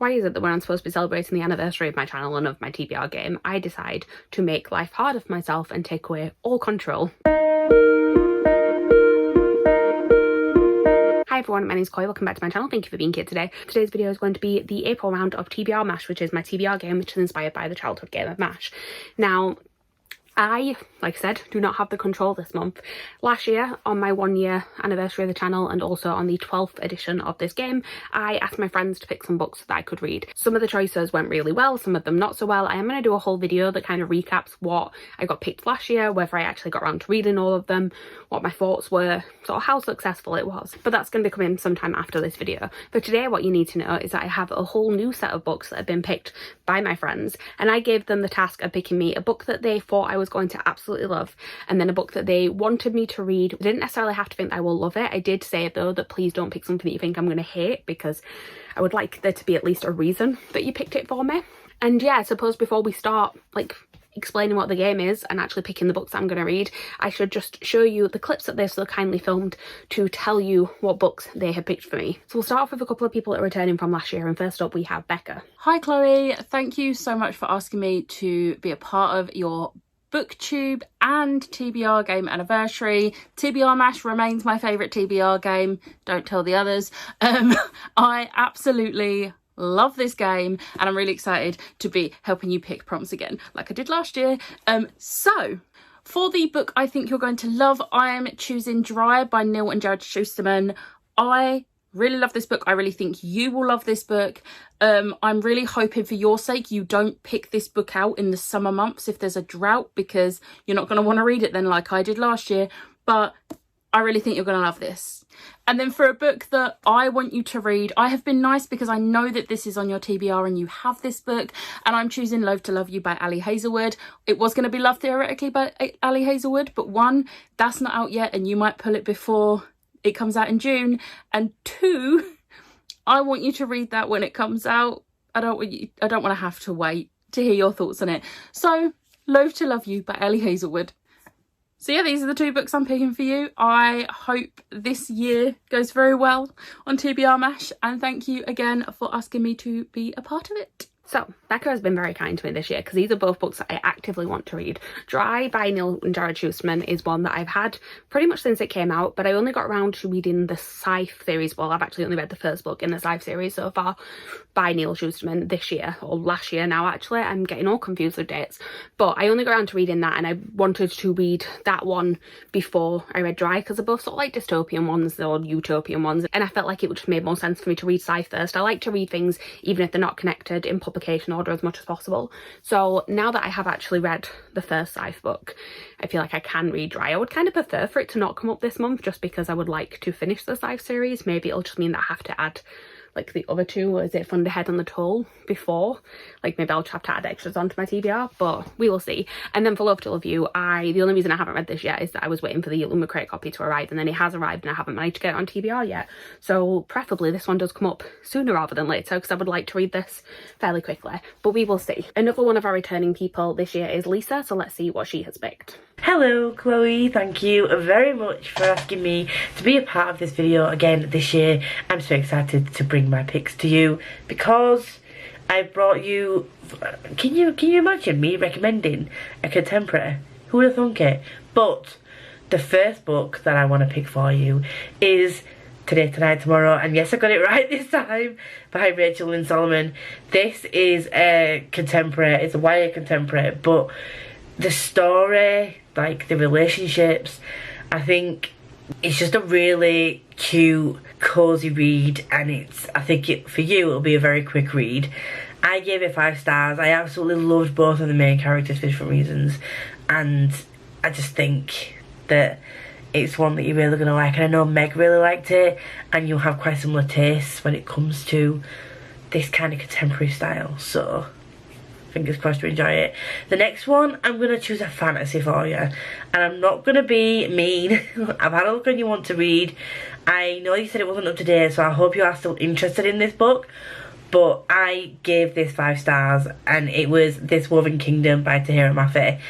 Why is it that when I'm supposed to be celebrating the anniversary of my channel and of my TBR game, I decide to make life harder for myself and take away all control? Hi everyone, my name is Tori, welcome back to my channel, thank you for being here today. Today's video is going to be the April round of TBR M.A.S.H, which is my TBR game, which is inspired by the childhood game of M.A.S.H. Now, I, like I said, do not have the control this month. Last year, on my 1 year anniversary of the channel and also on the 12th edition of this game, I asked my friends to pick some books that I could read. Some of the choices went really well, some of them not so well. I am going to do a whole video that kind of recaps what I got picked last year, whether I actually got around to reading all of them, what my thoughts were, sort of how successful it was. But that's going to be coming sometime after this video. For today, what you need to know is that I have a whole new set of books that have been picked by my friends, and I gave them the task of picking me a book that they thought I was going to absolutely love, and then a book that they wanted me to read. I didn't necessarily have to think I will love it. I did say though that please don't pick something that you think I'm going to hate, because I would like there to be at least a reason that you picked it for me. And yeah, I suppose before we start like explaining what the game is and actually picking the books that I'm going to read, I should just show you the clips that they've so kindly filmed to tell you what books they have picked for me. So we'll start off with a couple of people that are returning from last year, and first up we have Becca. Hi Chloe, thank you so much for asking me to be a part of your Booktube and TBR game anniversary. TBR M.A.S.H remains my favourite TBR game, don't tell the others. I absolutely love this game and I'm really excited to be helping you pick prompts again like I did last year. So for the book I think you're going to love, I am choosing Dry by Neil and Jared Schusterman. I really love this book. I really think you will love this book. I'm really hoping for your sake you don't pick this book out in the summer months if there's a drought, because you're not going to want to read it then like I did last year. But I really think you're going to love this. And then for a book that I want you to read, I have been nice because I know that this is on your TBR and you have this book, and I'm choosing Loathe to Love You by Ali Hazelwood. It was going to be Love Theoretically by Ali Hazelwood, but one, that's not out yet and you might pull it before it comes out in June, and two, I want you to read that when it comes out. I don't want to have to wait to hear your thoughts on it. So Loathe to Love You by Ali Hazelwood. So yeah, these are the two books I'm picking for you. I hope this year goes very well on TBR M.A.S.H, and thank you again for asking me to be a part of it. So, Becca has been very kind to me this year because these are both books that I actively want to read. Dry by Neil and Jared Schusterman is one that I've had pretty much since it came out, but I only got around to reading the Scythe series. Well, I've actually only read the first book in the Scythe series so far by Neil Schusterman this year, or last year now actually. I'm getting all confused with dates. But I only got around to reading that, and I wanted to read that one before I read Dry because they're both sort of like dystopian ones or utopian ones, and I felt like it would have made more sense for me to read Scythe first. I like to read things even if they're not connected in publication order as much as possible. So now that I have actually read the first Scythe book, I feel like I can read Dry. I would kind of prefer for it to not come up this month just because I would like to finish the Scythe series. Maybe it'll just mean that I have to add like the other two, or is it Thunderhead and the Toll before? Like maybe I'll just have to add extras onto my TBR, but we will see. And then for Loathe to Love You, the only reason I haven't read this yet is that I was waiting for the Illuma Crate copy to arrive, and then it has arrived and I haven't managed to get it on TBR yet. So preferably this one does come up sooner rather than later, because I would like to read this fairly quickly, but we will see. Another one of our returning people this year is Lisa, so let's see what she has picked. Hello Chloe, thank you very much for asking me to be a part of this video again this year. I'm so excited to bring my picks to you because I brought you, can you imagine me recommending a contemporary? Who would have thunk it? But the first book that I want to pick for you is Today, Tonight, Tomorrow, and yes, I got it right this time, by Rachel Lynn Solomon. This is a contemporary, it's a YA contemporary, but the story, like the relationships, I think it's just a really cute, cozy read, and I think for you it'll be a very quick read. I gave it 5 stars. I absolutely loved both of the main characters for different reasons, and I just think that it's one that you're really going to like, and I know Meg really liked it, and you'll have quite similar tastes when it comes to this kind of contemporary style, so fingers crossed you enjoy it. The next one, I'm going to choose a fantasy for you, and I'm not going to be mean. I've had a look on You Want to Read. I know you said it wasn't up to date, so I hope you are still interested in this book, but I gave this 5 stars, and it was This Woven Kingdom by Tahira Mafi.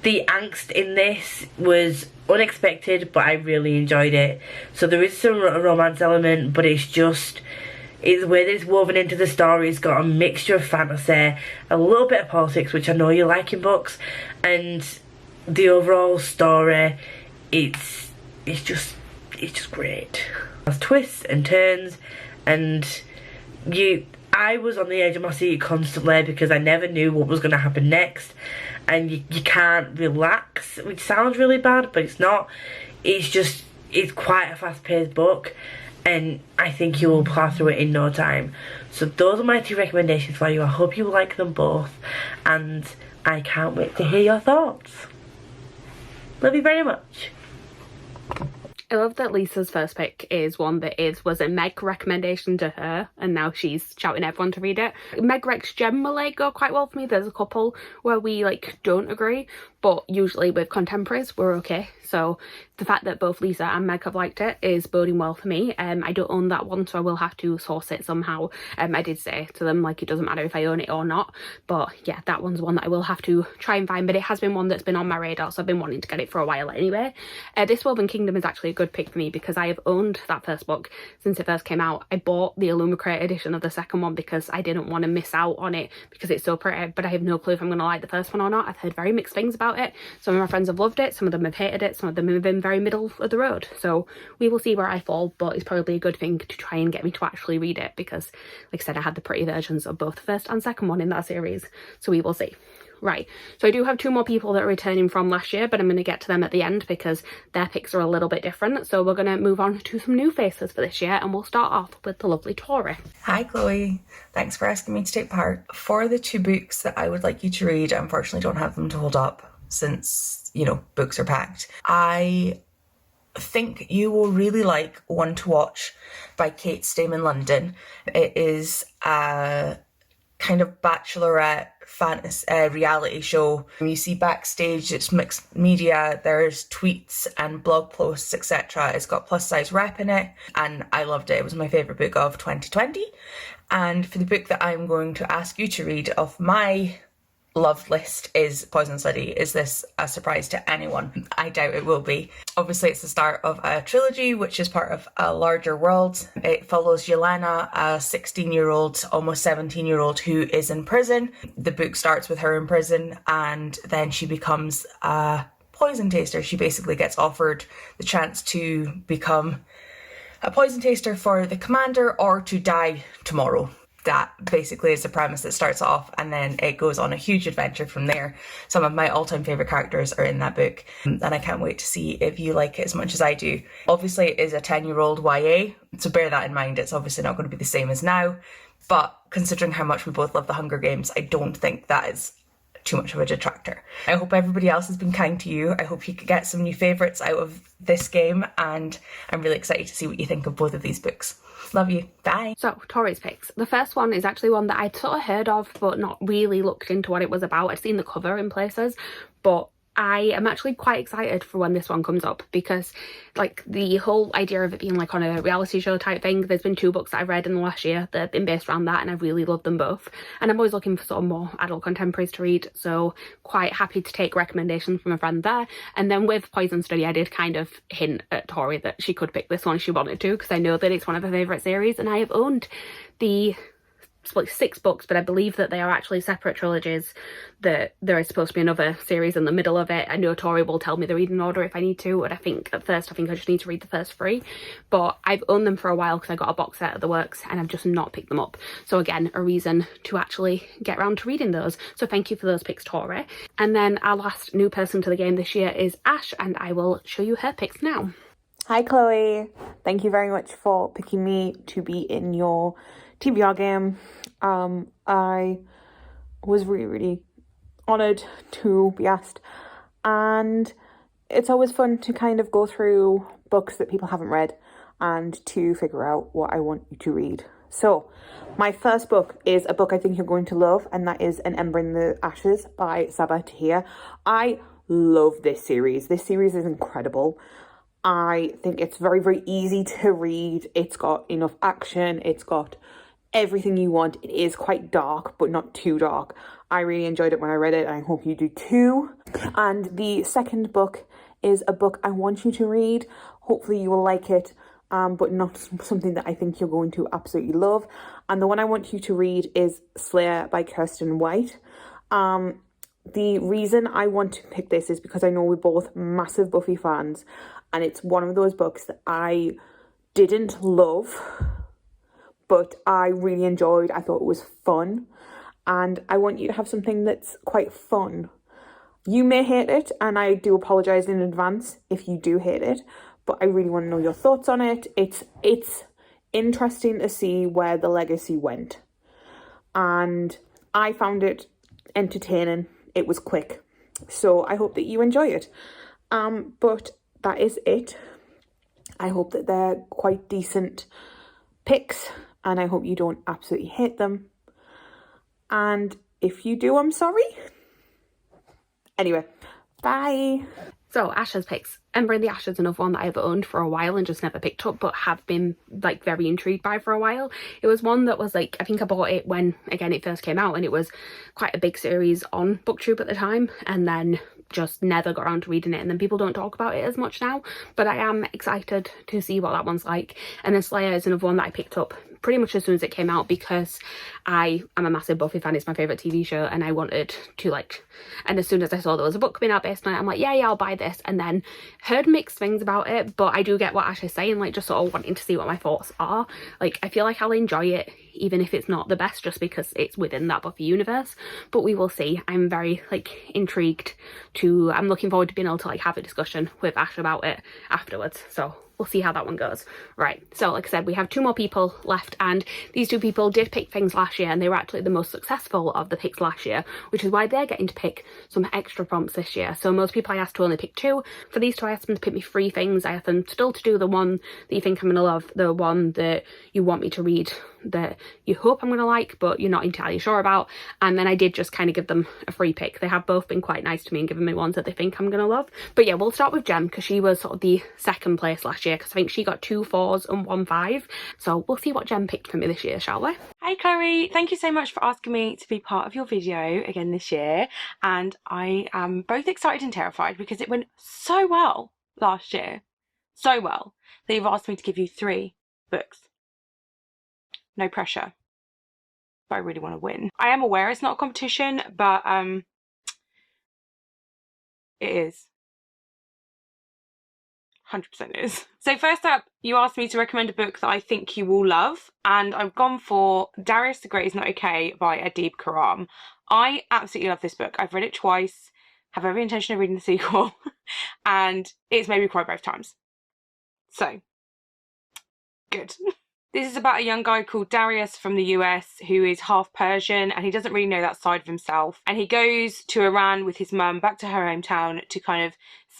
The angst in this was unexpected, but I really enjoyed it. So there is some romance element, but it's just It's the way that it's woven into the story. It's got a mixture of fantasy, a little bit of politics, which I know you like in books, and the overall story, it's just great. There's twists and turns, and I was on the edge of my seat constantly because I never knew what was going to happen next, and you can't relax, which sounds really bad, but it's not. It's quite a fast-paced book, and I think you will plow through it in no time. So those are my 2 recommendations for you. I hope you like them both, and I can't wait to hear your thoughts. Love you very much. I love that Lisa's first pick is one that was a Meg recommendation to her, and now she's shouting everyone to read it. Meg recs generally go quite well for me. There's a couple where we like don't agree, but usually with contemporaries we're okay. So the fact that both Lisa and Meg have liked it is boding well for me. I don't own that one, so I will have to source it somehow. I did say to them, like, it doesn't matter if I own it or not, but yeah, that one's one that I will have to try and find, but it has been one that's been on my radar, so I've been wanting to get it for a while anyway. This Woven Kingdom is actually a good pick for me because I have owned that first book since it first came out. I bought the Illumicrate edition of the second one because I didn't want to miss out on it because it's so pretty, but I have no clue if I'm going to like the first one or not. I've heard very mixed things about it. Some of my friends have loved it, some of them have hated it, some of them have been very middle of the road, so we will see where I fall, but it's probably a good thing to try and get me to actually read it because, like I said, I had the pretty versions of both the first and second one in that series, so we will see. Right, so I do have 2 more people that are returning from last year, but I'm going to get to them at the end because their picks are a little bit different. So we're going to move on to some new faces for this year, and we'll start off with the lovely Tori. Hi Chloe, thanks for asking me to take part. For the 2 books that I would like you to read, I unfortunately don't have them to hold up since, you know, books are packed. I think you will really like One to Watch by Kate Stayman London. It is a kind of bachelorette fantasy reality show. You see backstage, it's mixed media, there's tweets and blog posts, etc. It's got plus size rep in it, and I loved it. It was my favourite book of 2020. And for the book that I'm going to ask you to read of my loved list is Poison Study. Is this a surprise to anyone? I doubt it will be. Obviously it's the start of a trilogy which is part of a larger world. It follows Yelena, a 16-year-old, almost 17-year-old who is in prison. The book starts with her in prison, and then she becomes a poison taster. She basically gets offered the chance to become a poison taster for the commander or to die tomorrow. That basically is the premise that starts off, and then it goes on a huge adventure from there. Some of my all-time favourite characters are in that book, and I can't wait to see if you like it as much as I do. Obviously it is a 10-year-old YA, so bear that in mind. It's obviously not going to be the same as now, but considering how much we both love the Hunger Games, I don't think that is too much of a detractor. I hope everybody else has been kind to you. I hope you could get some new favourites out of this game, and I'm really excited to see what you think of both of these books. Love you. Bye. So, Tori's picks. The first one is actually one that I'd sort of heard of, but not really looked into what it was about. I'd seen the cover in places, but I am actually quite excited for when this one comes up because, like, the whole idea of it being like on a reality show type thing, there's been 2 books that I've read in the last year that have been based around that, and I really love them both. And I'm always looking for sort of more adult contemporaries to read, so quite happy to take recommendations from a friend there. And then with Poison Study, I did kind of hint at Tori that she could pick this one if she wanted to, because I know that it's one of her favourite series, and I have owned the like 6 books, but I believe that they are actually separate trilogies, that there is supposed to be another series in the middle of it. I know Tori will tell me the reading order if I need to, and I think at first I just need to read the first 3, but I've owned them for a while because I got a box set at the works and I've just not picked them up. So again, a reason to actually get around to reading those. So thank you for those picks, Tori. And then our last new person to the game this year is Ash, and I will show you her picks now. Hi Chloe, thank you very much for picking me to be in your TBR game. I was really honoured to be asked, and it's always fun to kind of go through books that people haven't read and to figure out what I want you to read. So my first book is a book I think you're going to love, and that is An Ember in the Ashes by Sabaa Tahir. I love this series. This series is incredible. I think it's very, very easy to read. It's got enough action. It's got everything you want. It is quite dark, but not too dark. I really enjoyed it when I read it, and I hope you do too. And the second book is a book I want you to read. Hopefully you will like it. but not something that I think you're going to absolutely love. And the one I want you to read is Slayer by Kirsten White. The reason I want to pick this is because I know we're both massive Buffy fans, and it's one of those books that I didn't love, but I really enjoyed. I thought it was fun, and I want you to have something that's quite fun. You may hate it, and I do apologise in advance if you do hate it, but I really want to know your thoughts on it. It's interesting to see where the legacy went, and I found it entertaining. It was quick, so I hope that you enjoy it. But that is it. I hope that they're quite decent picks, and I hope you don't absolutely hate them. And if you do, I'm sorry. Anyway, bye. So Asher's picks. Ember in the Ash is another one that I've owned for a while and just never picked up, but have been like very intrigued by for a while. It was one that was like, I think I bought it when, again, it first came out, and it was quite a big series on Booktube at the time, and then just never got around to reading it, and then people don't talk about it as much now, but I am excited to see what that one's like. And then Slayer is another one that I picked up pretty much as soon as it came out because I am a massive Buffy fan. It's my favourite TV show, and I wanted to like, and as soon as I saw there was a book coming out based on it, I'm like, yeah, I'll buy this. And then heard mixed things about it, but I do get what Ash is saying, like just sort of wanting to see what my thoughts are. Like I feel like I'll enjoy it even if it's not the best, just because it's within that Buffy universe, but we will see. I'm very like intrigued to, I'm looking forward to being able to like have a discussion with Ash about it afterwards, so we'll see how that one goes. Right, so like I said, we have 2 more people left, and these 2 people did pick things last year, and they were actually the most successful of the picks last year, which is why they're getting to pick some extra prompts this year. So most people I asked to only pick 2. For these 2, I asked them to pick me 3 things. I asked them still to do the one that you think I'm gonna love, the one that you want me to read that you hope I'm gonna like but you're not entirely sure about, and then I did just kind of give them a free pick. They have both been quite nice to me and given me ones that they think I'm gonna love. But yeah, we'll start with Jem, because she was sort of the second place last year, because I think she got 2 4s and 1 5. So we'll see what Jem picked for me this year, shall we? Hi Chloe, thank you so much for asking me to be part of your video again this year, and I am both excited and terrified because it went so well last year, so well that you've asked me to give you 3 books. No pressure, but I really want to win. I am aware it's not a competition, but it is. 100% is. So first up, you asked me to recommend a book that I think you will love, and I've gone for Darius the Great Is Not Okay by Adib Karam. I absolutely love this book. I've read it twice, have every intention of reading the sequel, and it's made me cry both times. So, good. This is about a young guy called Darius from the US who is half Persian, and he doesn't really know that side of himself. And he goes to Iran with his mum back to her hometown to kind of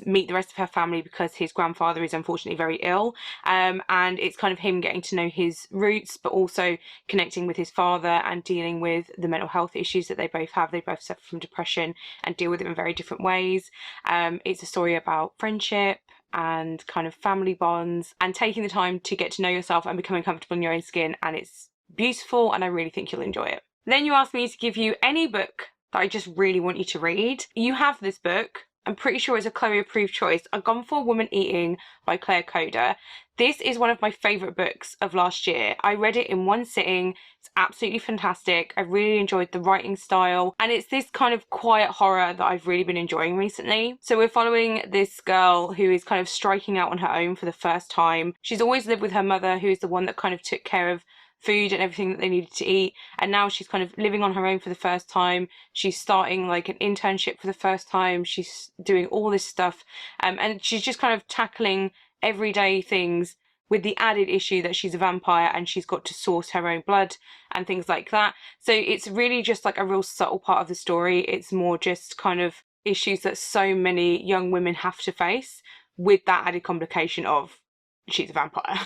meet the rest of her family because his grandfather is unfortunately very ill. And it's kind of him getting to know his roots, but also connecting with his father and dealing with the mental health issues that they both have. They both suffer from depression and deal with it in very different ways. It's a story about friendship and kind of family bonds and taking the time to get to know yourself and becoming comfortable in your own skin, and it's beautiful and I really think you'll enjoy it. Then you asked me to give you any book that I just really want you to read. You have this book. I'm pretty sure it's a Chloe approved choice. I've gone for Woman Eating by Claire Coder. This is one of my favourite books of last year. I read it in one sitting. It's absolutely fantastic. I really enjoyed the writing style, and it's this kind of quiet horror that I've really been enjoying recently. So we're following this girl who is kind of striking out on her own for the first time. She's always lived with her mother, who is the one that kind of took care of food and everything that they needed to eat, and now she's kind of living on her own for the first time. She's starting like an internship for the first time. She's doing all this stuff, and she's just kind of tackling everyday things with the added issue that she's a vampire and she's got to source her own blood and things like that. So it's really just like a real subtle part of the story. It's more just kind of issues that so many young women have to face with that added complication of she's a vampire.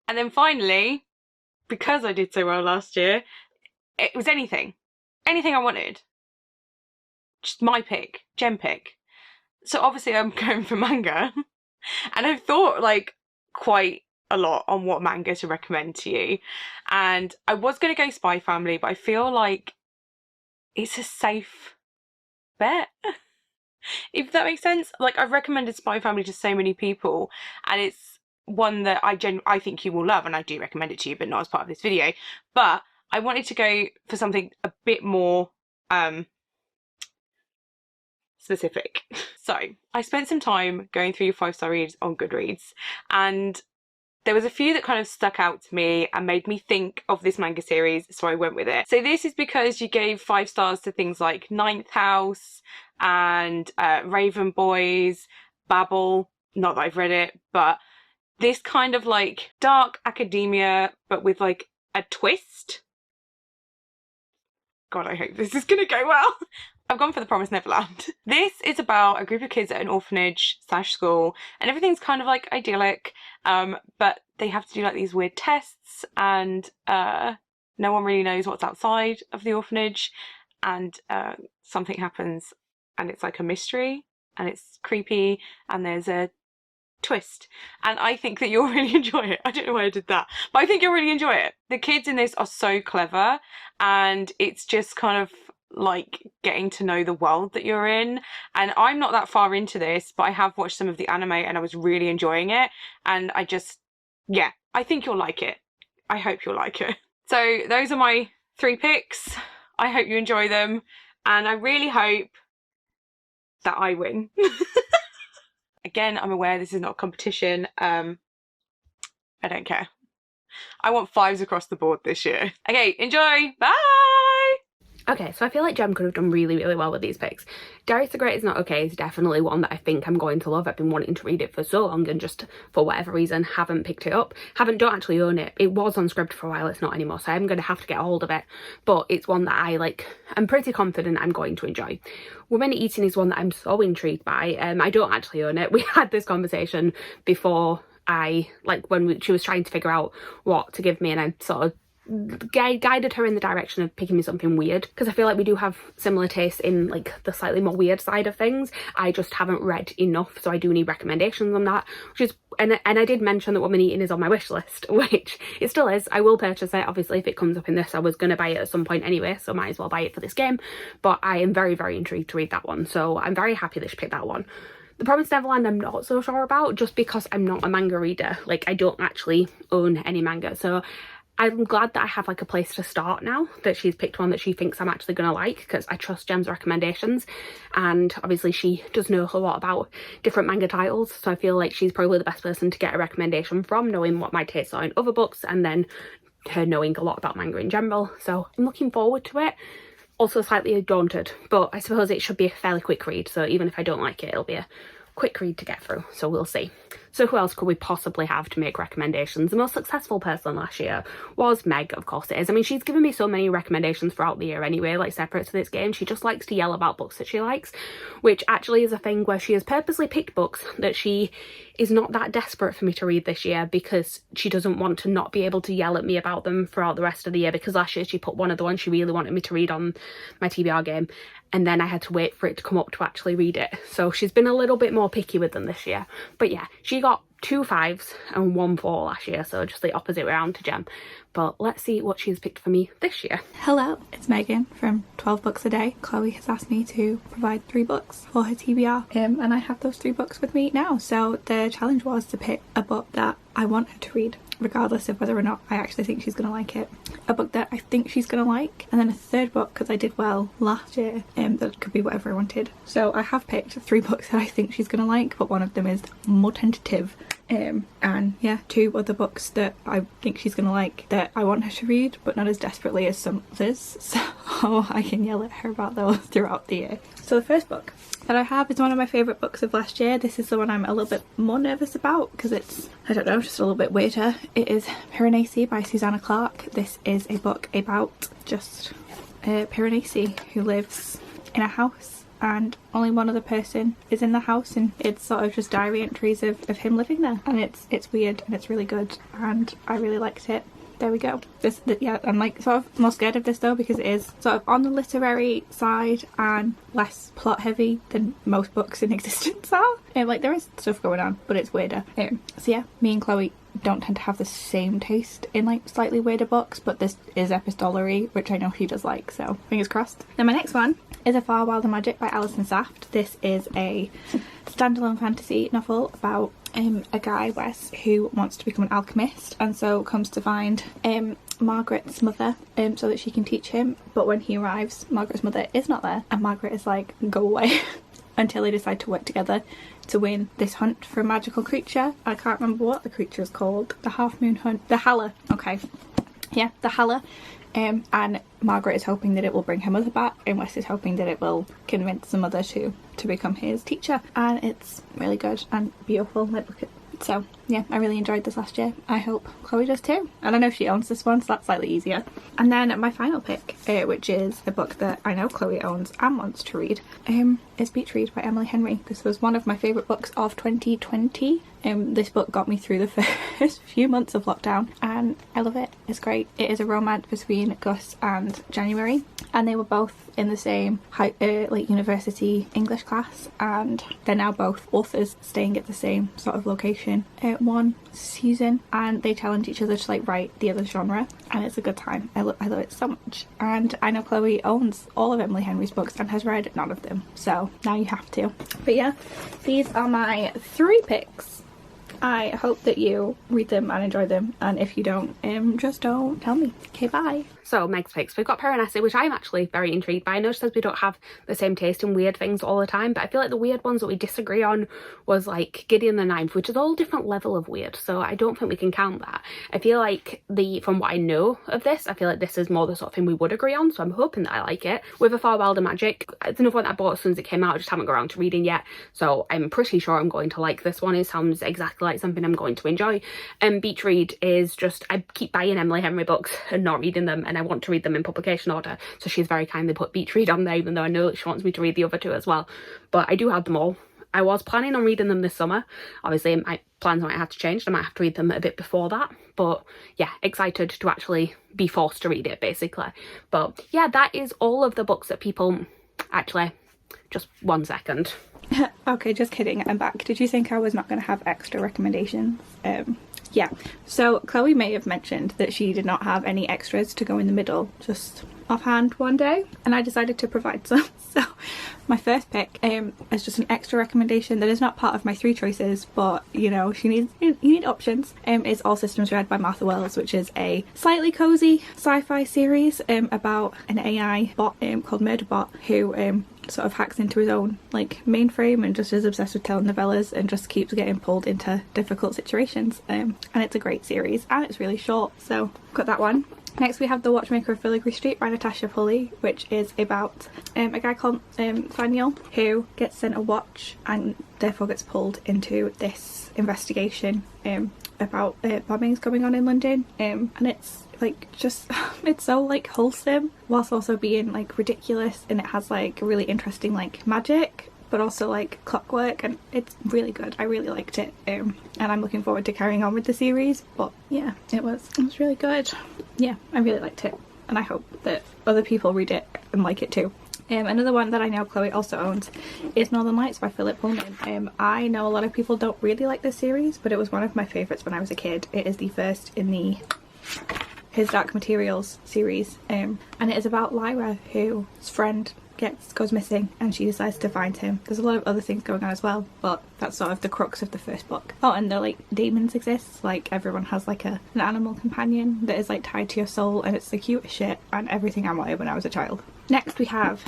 And then finally, because I did so well last year, it was anything I wanted. Just my pick, Jem pick. So obviously I'm going for manga, and I've thought like quite a lot on what manga to recommend to you. And I was going to go Spy Family, but I feel like it's a safe bet, if that makes sense. Like, I've recommended Spy Family to so many people, and it's one that I think you will love, and I do recommend it to you, but not as part of this video. But I wanted to go for something a bit more specific. So I spent some time going through your 5-star reads on Goodreads, and there was a few that kind of stuck out to me and made me think of this manga series, so I went with it. So this is because you gave 5 stars to things like Ninth House and Raven Boys, Babel. Not that I've read it, but this kind of like dark academia, but with like a twist. God, I hope this is gonna go well. I've gone for The Promised Neverland. This is about a group of kids at an orphanage / school, and everything's kind of like idyllic, but they have to do like these weird tests, and no one really knows what's outside of the orphanage, and something happens, and it's like a mystery, and it's creepy, and there's a twist, and I think that you'll really enjoy it. I don't know why I did that, but I think you'll really enjoy it. The kids in this are so clever, and it's just kind of like getting to know the world that you're in. And I'm not that far into this, but I have watched some of the anime and I was really enjoying it, and I think you'll like it. I hope you'll like it. So those are my 3 picks. I hope you enjoy them, and I really hope that I win. Again, I'm aware this is not a competition. I don't care. I want 5s across the board this year. Okay, enjoy. Bye! Okay, so I feel like Jem could have done really, really well with these picks. Darius the Great is Not Okay is definitely one that I think I'm going to love. I've been wanting to read it for so long and just for whatever reason haven't picked it up. Don't actually own it. It was on Scribd for a while, it's not anymore, so I'm going to have to get a hold of it. But it's one that I'm pretty confident I'm going to enjoy. Women Eating is one that I'm so intrigued by. I don't actually own it. We had this conversation before she was trying to figure out what to give me, and I sort of guided her in the direction of picking me something weird, because I feel like we do have similar tastes in like the slightly more weird side of things. I just haven't read enough, so I do need recommendations on that, which is and I did mention that Woman Eating is on my wish list, which it still is. I will purchase it, obviously, if it comes up in this. I was going to buy it at some point anyway, so might as well buy it for this game, but I am very, very intrigued to read that one, so I'm very happy that she picked that one. The Promised Neverland I'm not so sure about, just because I'm not a manga reader. Like, I don't actually own any manga, so I'm glad that I have like a place to start now, that she's picked one that she thinks I'm actually going to like, because I trust Jem's recommendations, and obviously she does know a lot about different manga titles, so I feel like she's probably the best person to get a recommendation from, knowing what my tastes are in other books and then her knowing a lot about manga in general. So I'm looking forward to it. Also slightly daunted, but I suppose it should be a fairly quick read, so even if I don't like it, it'll be a quick read to get through, so we'll see. So who else could we possibly have to make recommendations? The most successful person last year was Meg, of course it is. I mean, she's given me so many recommendations throughout the year anyway, like separate to this game. She just likes to yell about books that she likes, which actually is a thing where she has purposely picked books that she is not that desperate for me to read this year, because she doesn't want to not be able to yell at me about them throughout the rest of the year, because last year she put one of the ones she really wanted me to read on my TBR game, and then I had to wait for it to come up to actually read it. So she's been a little bit more picky with them this year. But yeah, she got 2 5s and 1 4 last year, so just the opposite round to Jem. But let's see what she's picked for me this year. Hello, it's Megan from 12 Books a Day. Chloe has asked me to provide 3 books for her TBR, and I have those 3 books with me now. So the challenge was to pick a book that I want her to read, regardless of whether or not I actually think she's going to like it. A book that I think she's going to like, and then a 3rd book, because I did well last year, that could be whatever I wanted. So I have picked 3 books that I think she's going to like, but one of them is more tentative. And yeah, 2 other books that I think she's going to like that I want her to read, but not as desperately as some others, so I can yell at her about those throughout the year. So the first book that I have is one of my favourite books of last year. This is the one I'm a little bit more nervous about, because it's, I don't know, just a little bit weirder. It is Piranesi by Susanna Clarke. This is a book about just Piranesi who lives in a house, and only one other person is in the house, and it's sort of just diary entries of him living there, and it's weird and it's really good, and I really liked it. There we go. Yeah, I'm like sort of more scared of this though, because it is sort of on the literary side and less plot heavy than most books in existence are. Like, there is stuff going on, but it's weirder. So yeah, me and Chloe don't tend to have the same taste in like slightly weirder books, but this is epistolary, which I know she does like, so fingers crossed. Then my next one is A Far Wilder Magic by Alison Saft. This is a standalone fantasy novel about a guy, Wes, who wants to become an alchemist, and so comes to find Margaret's mother so that she can teach him. But when he arrives, Margaret's mother is not there, and Margaret is like, go away. Until they decide to work together to win this hunt for a magical creature. I can't remember what the creature is called. The half moon hunt. The Halla. Okay. Yeah, the Halla. And Margaret is hoping that it will bring her mother back, and Wes is hoping that it will convince the mother to become his teacher. And it's really good and beautiful. Like, look at. So yeah, I really enjoyed this last year. I hope Chloe does too. And I know she owns this one, so that's slightly easier. And then my final pick, which is a book that I know Chloe owns and wants to read, is Beach Read by Emily Henry. This was one of my favourite books of 2020. This book got me through the first few months of lockdown, and I love it. It's great. It is a romance between Gus and January, and they were both in the same like university English class, and they're now both authors staying at the same sort of location one season, and they challenge each other to like write the other genre, and it's a good time. I love it so much. And I know Chloe owns all of Emily Henry's books and has read none of them, so now you have to. But yeah, these are my 3 picks. I hope that you read them and enjoy them, and if you don't, just don't tell me. Okay, bye. So Meg's picks, we've got Pear and Essie, which I'm actually very intrigued by. I know she says we don't have the same taste in weird things all the time, but I feel like the weird ones that we disagree on was like Gideon the Ninth, which is all different level of weird, so I don't think we can count that. I feel like from what I know of this, I feel like this is more the sort of thing we would agree on, so I'm hoping that I like it. With A Far Wilder Magic, it's another one that I bought as soon as it came out. I just haven't got around to reading yet, so I'm pretty sure I'm going to like this one. It sounds exactly like something I'm going to enjoy. Beach Read is just, I keep buying Emily Henry books and not reading them, and I want to read them in publication order, so she's very kindly put Beach Read on there, even though I know that she wants me to read the other 2 as well. But I do have them all. I was planning on reading them this summer. Obviously my plans might have to change. I might have to read them a bit before that, but yeah, excited to actually be forced to read it basically. But yeah, that is all of the books that people actually, just 1 second. Okay, just kidding, I'm back. Did you think I was not going to have extra recommendations? Yeah, so Chloe may have mentioned that she did not have any extras to go in the middle, just offhand one day, and I decided to provide some. So my first pick is just an extra recommendation that is not part of my 3 choices, but you know, you need options. It's All Systems Red by Martha Wells, which is a slightly cozy sci-fi series about an AI bot called Murderbot, who sort of hacks into his own like mainframe and just is obsessed with telling novellas and just keeps getting pulled into difficult situations, and it's a great series and it's really short, so got that one. Next we have The Watchmaker of Filigree Street by Natasha Pulley, which is about a guy called Daniel, who gets sent a watch and therefore gets pulled into this investigation about bombings going on in London, and it's like just it's so like wholesome whilst also being like ridiculous, and it has like really interesting like magic but also like clockwork, and it's really good. I really liked it, and I'm looking forward to carrying on with the series. But yeah, it was really good. Yeah, I really liked it, and I hope that other people read it and like it too. Another one that I know Chloe also owns is Northern Lights by Philip Pullman. I know a lot of people don't really like this series, but it was one of my favourites when I was a kid. It is the first in the His Dark Materials series, and it is about Lyra, whose friend goes missing and she decides to find him. There's a lot of other things going on as well, but that's sort of the crux of the first book. Oh, and like demons exist, like everyone has like an animal companion that is like tied to your soul, and it's the cutest shit and everything I wanted when I was a child. Next we have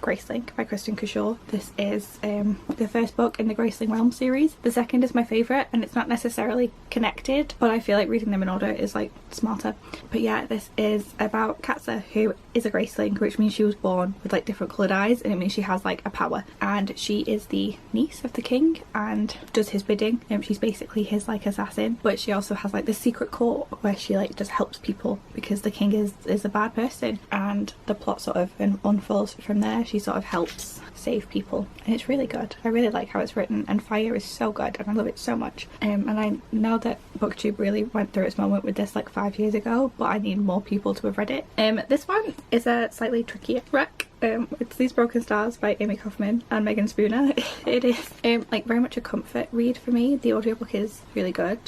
Gracelink by Kristen Cushaw. This is the first book in the Gracelink Realm series. The second is my favourite, and it's not necessarily connected, but I feel like reading them in order is like smarter. But yeah, this is about Katza, who is a Gracelink, which means she was born with like different coloured eyes, and it means she has like a power, and she is the niece of the king and does his bidding. She's basically his like assassin, but she also has like this secret court where she like just helps people because the king is a bad person, and the plot sort of unfolds from there. She sort of helps save people, and it's really good. I really like how it's written, and Fire is so good and I love it so much. And I know that Booktube really went through its moment with this like 5 years ago, but I need more people to have read it. This one is a slightly trickier wreck. It's These Broken Stars by Amy Kaufman and Megan Spooner. It is like very much a comfort read for me. The audiobook is really good,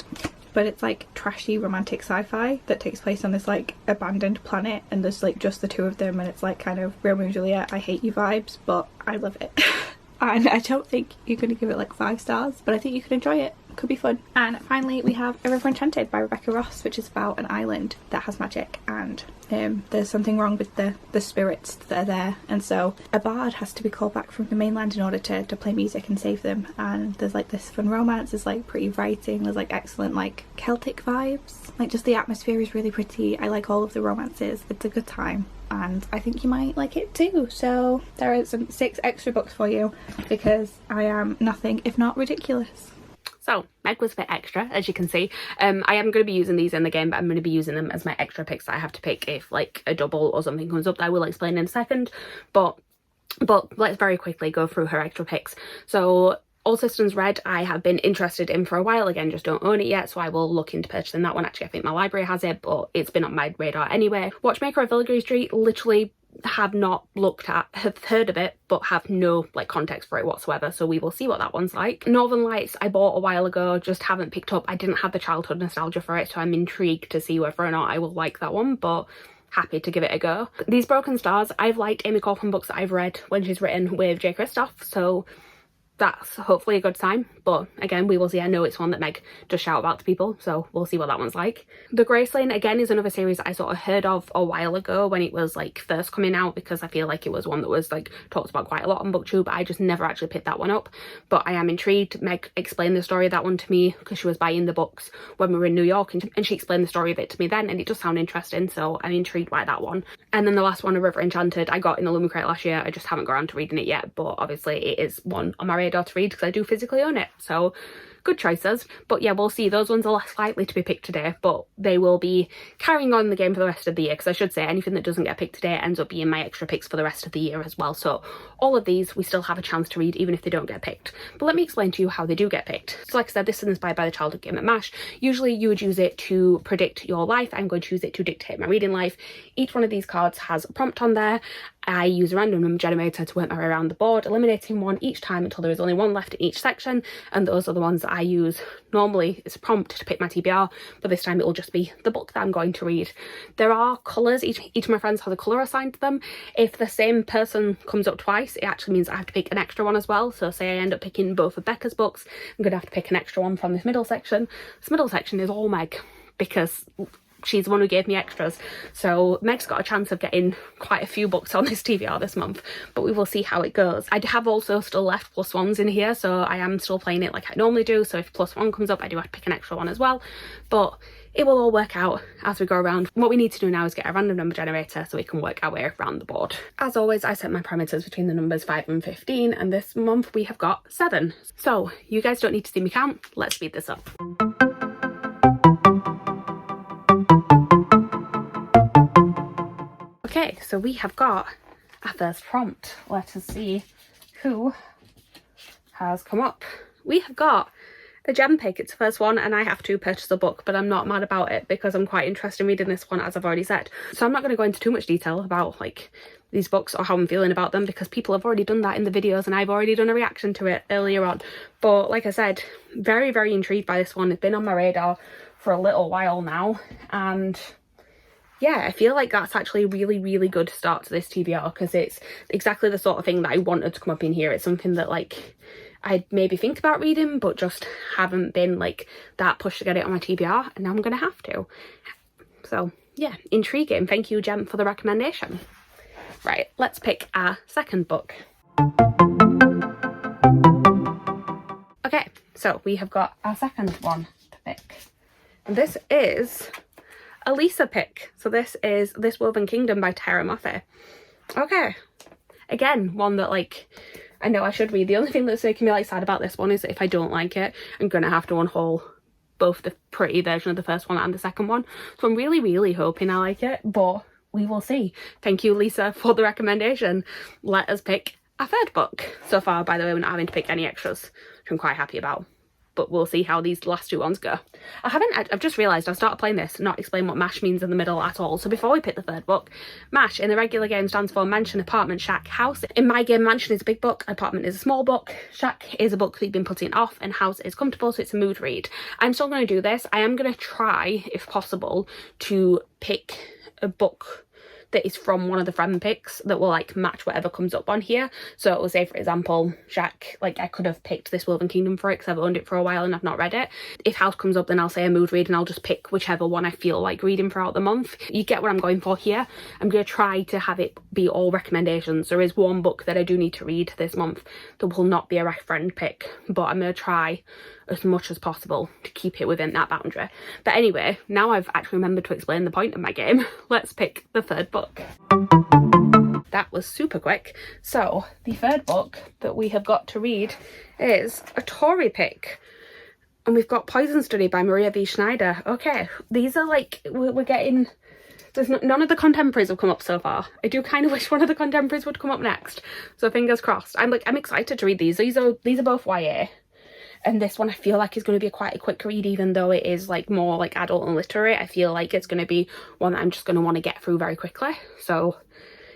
but it's like trashy romantic sci-fi that takes place on this like abandoned planet, and there's like just the 2 of them, and it's like kind of Romeo and Juliet, I hate you vibes, but I love it. And I don't think you're going to give it like 5 stars, but I think you could enjoy it. could be fun. And finally we have A River Enchanted by Rebecca Ross, which is about an island that has magic, and there's something wrong with the spirits that are there, and so a bard has to be called back from the mainland in order to play music and save them. And there's like this fun romance, there's like pretty writing, there's like excellent like Celtic vibes, like just the atmosphere is really pretty. I like all of the romances, it's a good time, and I think you might like it too. So there are some 6 extra books for you because I am nothing if not ridiculous. So Meg was a bit extra, as you can see. I am going to be using these in the game, but I'm going to be using them as my extra picks that I have to pick if like a double or something comes up that I will explain in a second. But let's very quickly go through her extra picks. So All Systems Red I have been interested in for a while, again just don't own it yet, so I will look into purchasing that one. Actually I think my library has it, but it's been on my radar anyway. Watchmaker of Filigree Street, literally have not looked at, have heard of it, but have no like context for it whatsoever, so we will see what that one's like. Northern Lights I bought a while ago, just haven't picked up. I didn't have the childhood nostalgia for it, so I'm intrigued to see whether or not I will like that one, but happy to give it a go. These Broken Stars, I've liked Amy Kaufman books that I've read when she's written with J. Kristoff, so that's hopefully a good sign, but again we will see. I know it's one that Meg does shout about to people, so we'll see what that one's like. The Gracelane again is another series that I sort of heard of a while ago when it was like first coming out, because I feel like it was one that was like talked about quite a lot on Booktube, but I just never actually picked that one up. But I am intrigued. Meg explained the story of that one to me because she was buying the books when we were in New York, and she explained the story of it to me then, and it does sound interesting, so I'm intrigued by that one. And then the last one, A River Enchanted, I got in the Lumie Crate last year. I just haven't got around to reading it yet, but obviously it is one on my radar to read because I do physically own it, so good choices. But yeah, we'll see. Those ones are less likely to be picked today, but they will be carrying on the game for the rest of the year, because I should say anything that doesn't get picked today ends up being my extra picks for the rest of the year as well. So all of these we still have a chance to read even if they don't get picked. But let me explain to you how they do get picked. So like I said, this is inspired by the childhood game M.A.S.H. Usually you would use it to predict your life. I'm going to use it to dictate my reading life. Each one of these cards has a prompt on there. I use a random number generator to work my way around the board, eliminating one each time until there is only one left in each section, and those are the ones that I use. Normally it's a prompt to pick my TBR, but this time it will just be the book that I'm going to read. There are colours. Each of my friends has a colour assigned to them. If the same person comes up twice, it actually means I have to pick an extra one as well. So say I end up picking both of Becca's books, I'm going to have to pick an extra one from this middle section. This middle section is all Meg, because she's the one who gave me extras. So Meg's got a chance of getting quite a few books on this TBR this month, but we will see how it goes. I have also still left +1s in here, so I am still playing it like I normally do. So if +1 comes up, I do have to pick an extra one as well, but it will all work out as we go around. What we need to do now is get a random number generator so we can work our way around the board. As always, I set my parameters between the numbers 5 and 15, and this month we have got 7. So you guys don't need to see me count. Let's speed this up. Okay, so we have got our first prompt. Let us see who has come up. We have got a gem pick. It's the first one, and I have to purchase a book, but I'm not mad about it because I'm quite interested in reading this one, as I've already said. So I'm not going to go into too much detail about like these books or how I'm feeling about them, because people have already done that in the videos and I've already done a reaction to it earlier on. But like I said, very, very intrigued by this one. It's been on my radar for a little while now, and yeah, I feel like that's actually a really, really good start to this TBR, because it's exactly the sort of thing that I wanted to come up in here. It's something that like I'd maybe think about reading, but just haven't been like that pushed to get it on my TBR, and now I'm gonna have to. So yeah, intriguing. Thank you, Jem, for the recommendation. Right, let's pick our second book. Okay, so we have got our second one to pick, and this is a Lisa pick. So this is This Woven Kingdom by Tara Moffat. Okay, again, one that like I know I should read. The only thing that's making me like sad about this one is that if I don't like it, I'm gonna have to unhaul both the pretty version of the first one and the second one. So I'm really, really hoping I like it, but we will see. Thank you, Lisa, for the recommendation. Let us pick a third book. So far, by the way, we're not having to pick any extras, which I'm quite happy about. But we'll see how these last 2 ones go. I've just realised I've started playing this, not explain what M.A.S.H means in the middle at all. So before we pick the third book, M.A.S.H in the regular game stands for Mansion, Apartment, Shack, House. In my game, Mansion is a big book, Apartment is a small book, Shack is a book that you've been putting off, and House is comfortable, so it's a mood read. I'm still going to do this. I am going to try, if possible, to pick a book that is from one of the friend picks that will like match whatever comes up on here. So it will say, for example, Jack, like I could have picked this Woven Kingdom for it because I've owned it for a while and I've not read it. If House comes up, then I'll say a mood read and I'll just pick whichever one I feel like reading throughout the month. You get what I'm going for here. I'm going to try to have it be all recommendations. There is one book that I do need to read this month that will not be a friend pick, but I'm going to try as much as possible to keep it within that boundary. But anyway, now I've actually remembered to explain the point of my game, let's pick the third book. That was super quick. So the third book that we have got to read is a Tori pick, and we've got Poison Study by Maria V. Schneider. Okay, these are like, we're getting, none of the contemporaries have come up so far. I do kind of wish one of the contemporaries would come up next, so fingers crossed. I'm excited to read these. These are both YA. And this one I feel like is going to be quite a quick read, even though it is like more like adult and literary. I feel like it's going to be one that I'm just going to want to get through very quickly. So,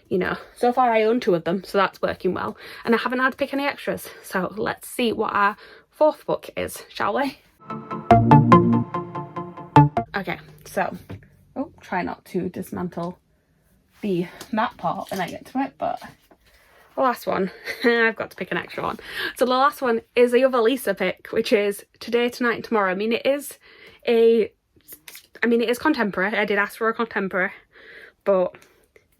you know, so far I own 2 of them, so that's working well. And I haven't had to pick any extras. So let's see what our fourth book is, shall we? Okay, so, oh, try not to dismantle the map part when I get to it, but the last one, I've got to pick an extra one. So the last one is the other Lisa pick, which is Today, Tonight and Tomorrow. I mean, it is contemporary. I did ask for a contemporary, but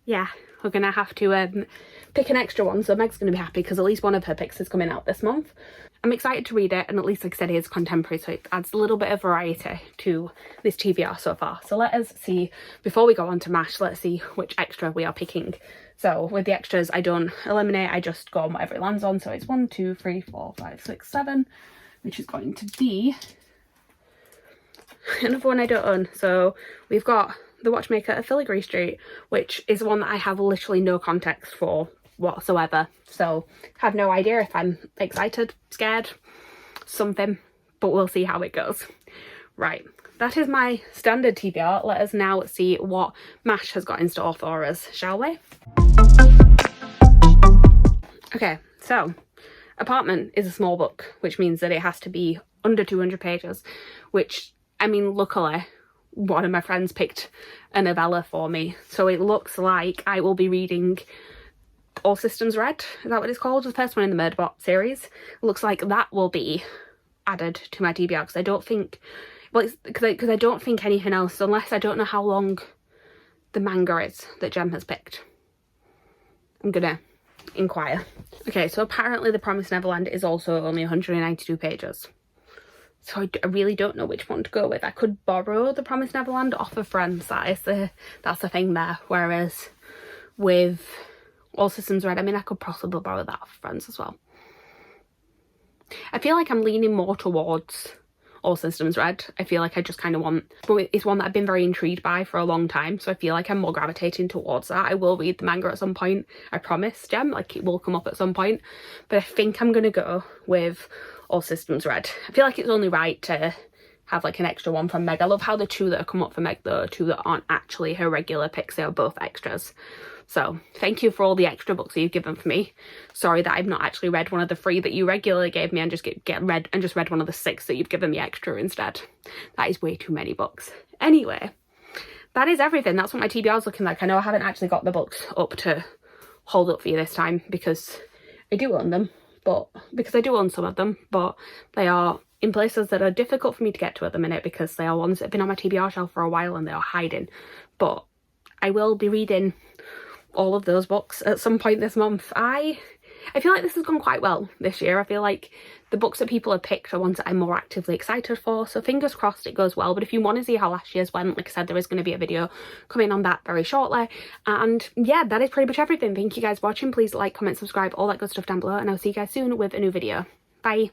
yeah, we're going to have to pick an extra one. So Meg's going to be happy because at least one of her picks is coming out this month. I'm excited to read it, and at least, like I said, it is contemporary, so it adds a little bit of variety to this TBR so far. So let us see, before we go on to M.A.S.H, let's see which extra we are picking. So with the extras, I don't eliminate, I just go on whatever it lands on. So it's 1, 2, 3, 4, 5, 6, 7, which is going to be another one I don't own. So we've got The Watchmaker of Filigree Street, which is one that I have literally no context for whatsoever. So have no idea if I'm excited, scared, something, but we'll see how it goes. Right. That is my standard TBR. Let us now see what M.A.S.H has got in store for us, shall we? Okay, so Apartment is a small book, which means that it has to be under 200 pages, which, I mean, luckily, one of my friends picked a novella for me. So it looks like I will be reading All Systems Red, is that what it's called? The first one in the Murderbot series. It looks like that will be added to my TBR because I don't think, well, it's because I don't think anything else, unless I don't know how long the manga is that Jem has picked. I'm gonna inquire. Okay, so apparently The Promised Neverland is also only 192 pages. So I really don't know which one to go with. I could borrow The Promised Neverland off of friends, that's the thing there. Whereas with All Systems Red, I mean, I could possibly borrow that off friends as well. I feel like I'm leaning more towards All Systems Red. I feel like I just kind of want, but it's one that I've been very intrigued by for a long time, so I feel like I'm more gravitating towards that. I will read the manga at some point, I promise, Jem, like it will come up at some point, but I think I'm gonna go with All Systems Red. I feel like it's only right to have like an extra one from Meg. I love how the 2 that have come up for Meg, though, 2 that aren't actually her regular picks, they are both extras. So thank you for all the extra books that you've given for me. Sorry that I've not actually read one of the 3 that you regularly gave me and just read one of the 6 that you've given me extra instead. That is way too many books. Anyway, that is everything. That's what my TBR is looking like. I know I haven't actually got the books up to hold up for you this time because I do own them, but because I do own some of them, but they are in places that are difficult for me to get to at the minute because they are ones that have been on my TBR shelf for a while and they are hiding. But I will be reading all of those books at some point this month. I feel like this has gone quite well this year. I feel like the books that people have picked are ones that I'm more actively excited for, so fingers crossed it goes well. But if you want to see how last year's went, like I said, there is going to be a video coming on that very shortly. And yeah, that is pretty much everything. Thank you guys for watching. Please like, comment, subscribe, all that good stuff down below, and I'll see you guys soon with a new video. Bye.